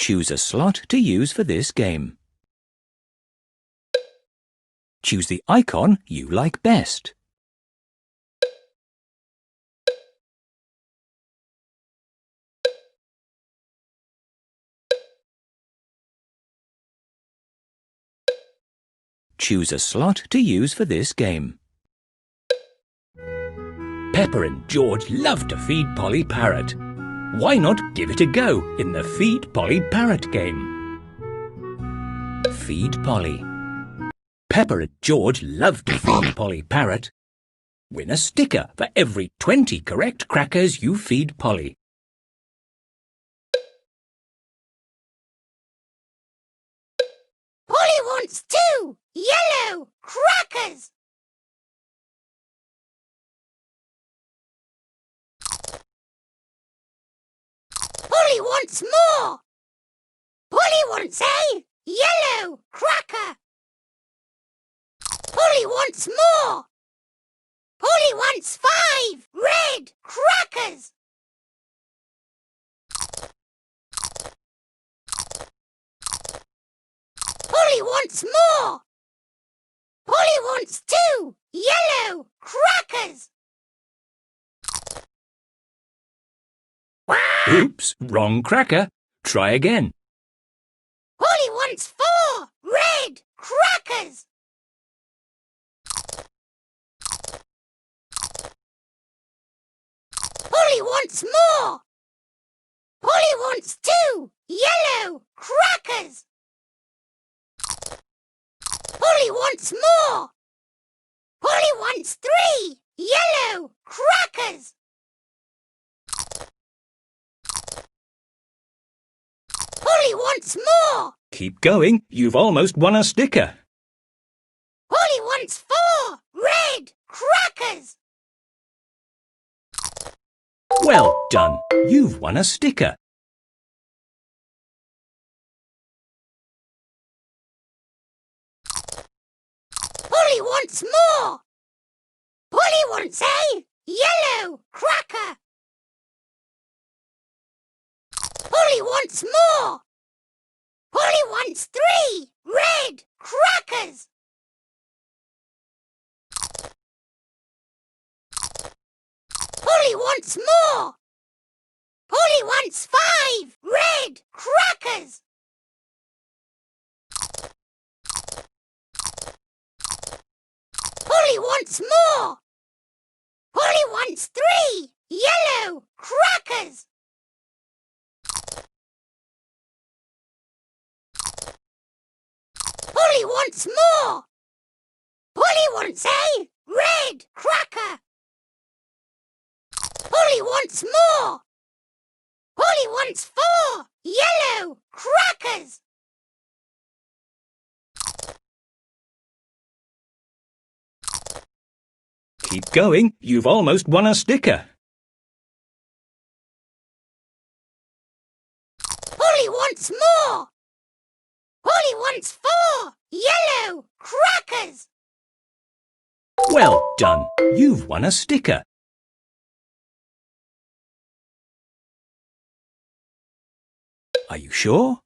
Choose a slot to use for this game. Choose the icon you like best. Choose a slot to use for this game. Peppa and George love to feed Polly Parrot. Why not give it a go in the Feed Polly Parrot game? Feed Polly. Peppa and George love to feed Polly Parrot. Win a sticker for every 20 correct crackers you feed Polly. Polly wants 2 yellow crackers. Polly wants more. Polly wants a yellow cracker. Polly wants more. Polly wants 5 red crackers. Polly wants more. Polly wants 2 yellow crackers. Oops, wrong cracker. Try again. Polly wants 4 red crackers. Polly wants more. Polly wants 2 yellow crackers. Polly wants more. Polly wants 3 yellow crackers. Polly wants more. Keep going. You've almost won a sticker. Polly wants 4 red crackers. Well done. You've won a sticker. Polly wants more. Polly wants a yellow cracker. Polly wants more. Polly wants 3 red crackers. Polly wants more. Polly wants 5 red crackers. Polly wants more. Polly wants 3 yellow crackers. Polly wants more. Polly wants a red cracker. Polly wants more. Polly wants 4 yellow crackers. Keep going. You've almost won a sticker. Polly wants more. Polly wants 4 yellow crackers. Well done. You've won a sticker. Are you sure?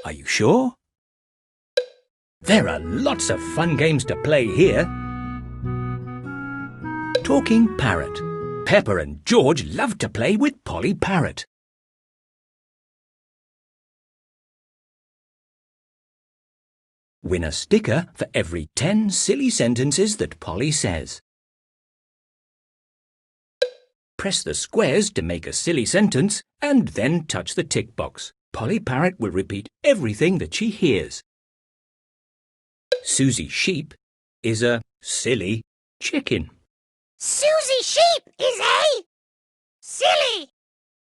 Are you sure? There are lots of fun games to play here. Talking Parrot. Peppa and George love to play with Polly Parrot. Win a sticker for every 10 silly sentences that Polly says. Press the squares to make a silly sentence and then touch the tick box. Polly Parrot will repeat everything that she hears. Susie Sheep is a silly chicken. Susie Sheep is a silly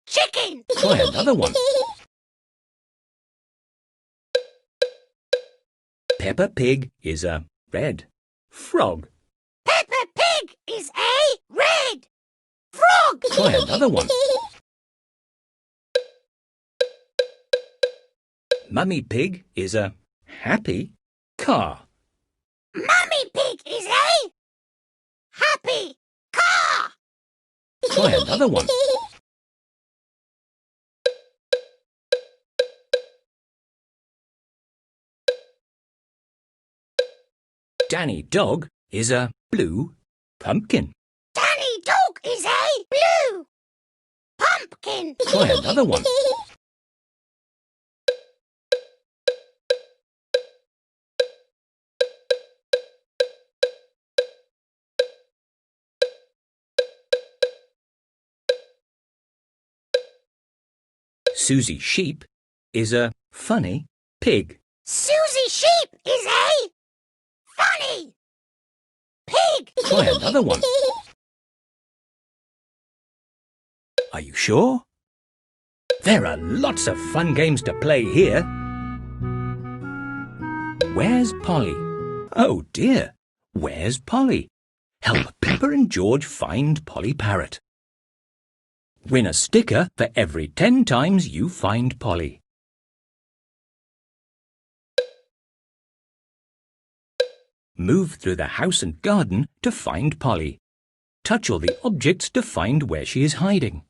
chicken. Try another one. Peppa Pig is a red frog. Peppa Pig is a red frog. Try another one. Mummy Pig is a happy car. Mummy Pig is a happy car. Try another one. Danny Dog is a blue pumpkin. Danny Dog is a blue pumpkin. Try another one. Susie Sheep is a funny pig. Susie Sheep is a funny pig. Try another one. Are you sure? There are lots of fun games to play here. Where's Polly? Oh dear, where's Polly? Help Peppa and George find Polly Parrot. Win a sticker for every 10 times you find Polly. Move through the house and garden to find Polly. Touch all the objects to find where she is hiding.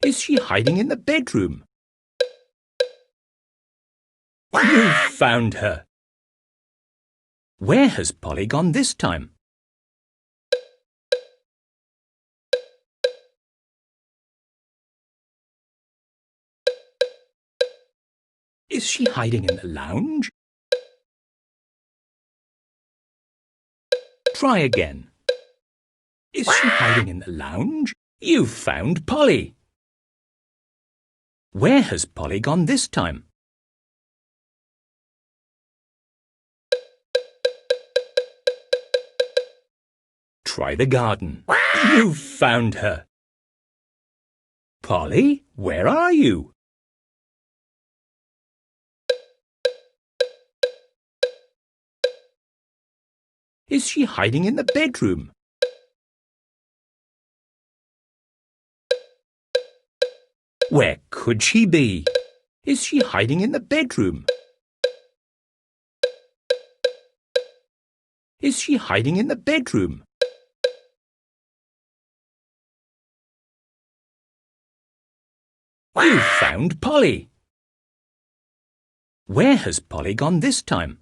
Is she hiding in the bedroom? You found her. Where has Polly gone this time? Is she hiding in the lounge? Try again. Is she hiding in the lounge? You found Polly. Where has Polly gone this time? Try the garden. You found her. Polly, where are you? Is she hiding in the bedroom? Where could she be? Is she hiding in the bedroom? Is she hiding in the bedroom? You found Polly. Where has Polly gone this time?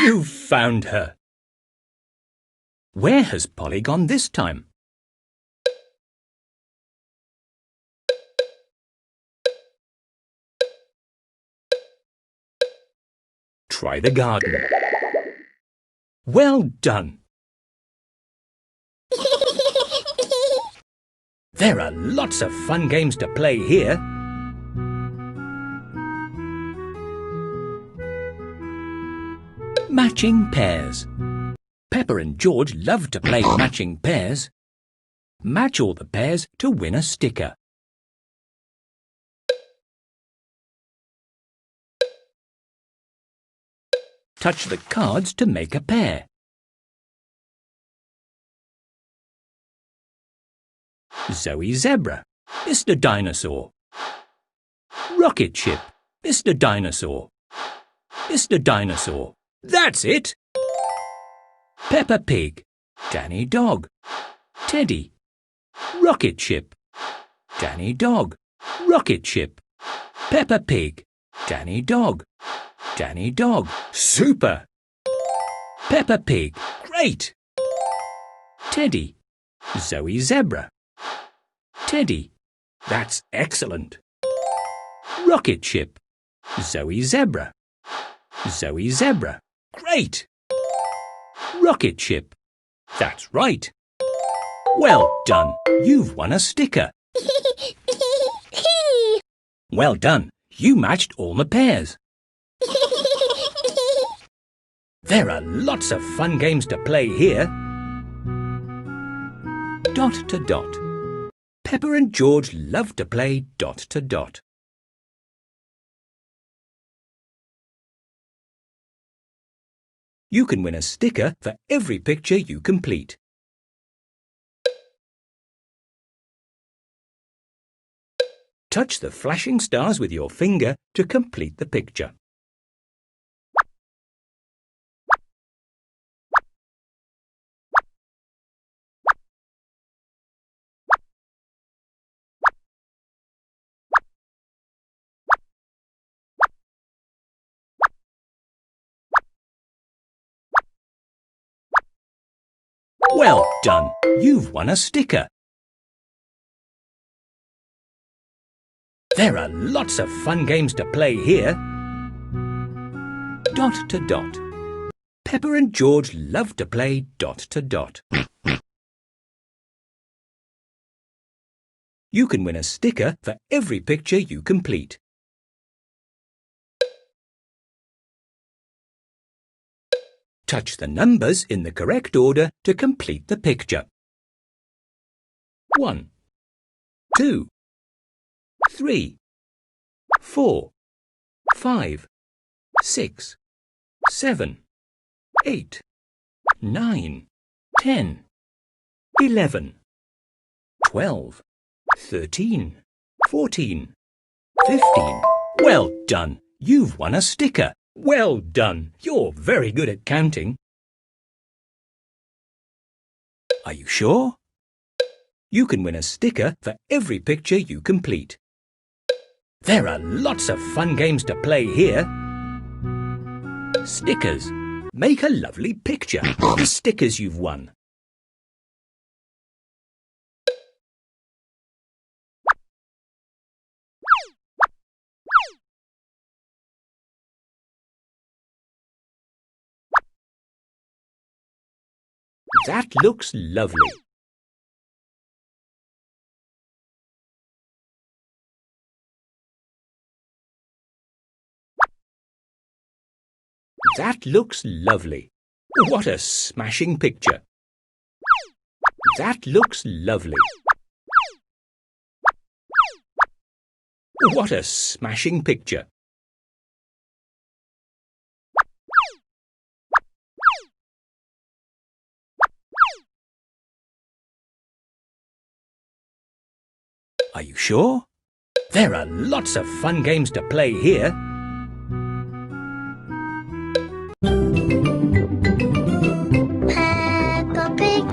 You found her. Where has Polly gone this time? Try the garden. Well done. There are lots of fun games to play here. Matching pairs. Peppa and George love to play matching pairs. Match all the pairs to win a sticker. Touch the cards to make a pair. Zoe Zebra, Mr. Dinosaur. Rocket Ship, Mr. Dinosaur. Mr. Dinosaur. That's it! Peppa Pig, Danny Dog. Teddy. Rocket Ship. Danny Dog. Rocket Ship. Peppa Pig. Danny Dog. Danny Dog. Super! Peppa Pig. Great! Teddy. Zoe Zebra. Teddy. That's excellent. Rocket Ship. Zoe Zebra. Zoe Zebra. Great! Rocket Ship. That's right. Well done. You've won a sticker. Well done. You matched all the pairs. There are lots of fun games to play here. Dot to dot. Peppa and George love to play dot to dot. You can win a sticker for every picture you complete. Touch the flashing stars with your finger to complete the picture. Well done. You've won a sticker. There are lots of fun games to play here. Dot to dot. Peppa and George love to play dot to dot. You can win a sticker for every picture you complete. Touch the numbers in the correct order to complete the picture. 1, 2, 3, 4, 5, 6, 7, 8, 9, 10, 11, 12, 13, 14, 15. Well done! You've won a sticker. Well done! You're very good at counting. Are you sure? You can win a sticker for every picture you complete. There are lots of fun games to play here. Stickers. Make a lovely picture of the stickers you've won. That looks lovely. That looks lovely. What a smashing picture. That looks lovely. What a smashing picture. Are you sure? There are lots of fun games to play here. Peppa Pig.